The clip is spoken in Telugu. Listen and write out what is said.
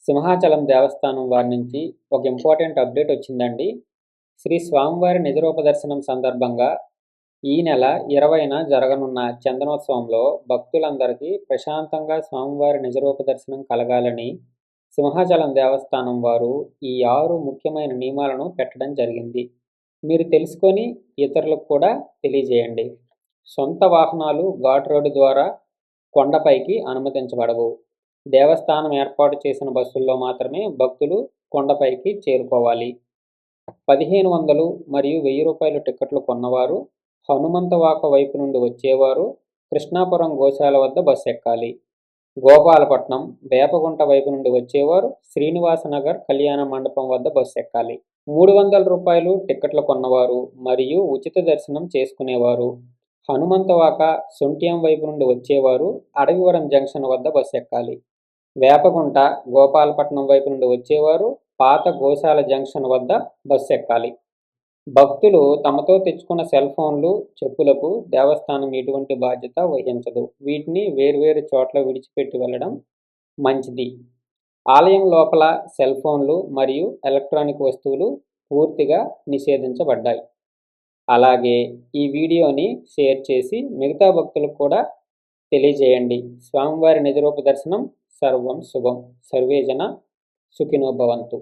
సింహాచలం దేవస్థానం వారి నుంచి ఒక ఇంపార్టెంట్ అప్డేట్ వచ్చిందండి. శ్రీ స్వామివారి నిజరూప దర్శనం సందర్భంగా ఈ నెల 20న జరగనున్న చందనోత్సవంలో భక్తులందరికీ ప్రశాంతంగా స్వామివారి నిజరూప దర్శనం కలగాలని సింహాచలం దేవస్థానం వారు ఈ 6 ముఖ్యమైన నియమాలను పెట్టడం జరిగింది. మీరు తెలుసుకొని ఇతరులకు కూడా తెలియజేయండి. సొంత వాహనాలు ఘాట్ రోడ్డు ద్వారా కొండపైకి అనుమతించబడవు. దేవస్థానం ఏర్పాటు చేసిన బస్సుల్లో మాత్రమే భక్తులు కొండపైకి చేరుకోవాలి. 1500 మరియు 1000 రూపాయల టిక్కెట్లు కొన్నవారు హనుమంతవాక వైపు నుండి వచ్చేవారు కృష్ణాపురం గోశాల వద్ద బస్సు ఎక్కాలి. గోపాలపట్నం, వేపగుంట వైపు నుండి వచ్చేవారు శ్రీనివాసనగర్ కళ్యాణ మండపం వద్ద బస్సు ఎక్కాలి. 300 రూపాయలు టిక్కెట్లు కొన్నవారు మరియు ఉచిత దర్శనం చేసుకునేవారు హనుమంతవాక, సొంట్యం వైపు నుండి వచ్చేవారు అడవివరం జంక్షన్ వద్ద బస్సు ఎక్కాలి. వేపగుంట, గోపాలపట్నం వైపు నుండి వచ్చేవారు పాత గోశాల జంక్షన్ వద్ద బస్సు ఎక్కాలి. భక్తులు తమతో తెచ్చుకున్న సెల్ ఫోన్లు, చెప్పులకు దేవస్థానం ఎటువంటి బాధ్యత వహించదు. వీటిని వేర్వేరు చోట్ల విడిచిపెట్టి వెళ్ళడం మంచిది. ఆలయం లోపల సెల్ ఫోన్లు మరియు ఎలక్ట్రానిక్ వస్తువులు పూర్తిగా నిషేధించబడ్డాయి. అలాగే ఈ వీడియోని షేర్ చేసి మిగతా భక్తులకు కూడా తెలియజేయండి. స్వామివారి నిజరూప దర్శనం సర్వం శుభం. సర్వే జన సుఖినో భవంతు.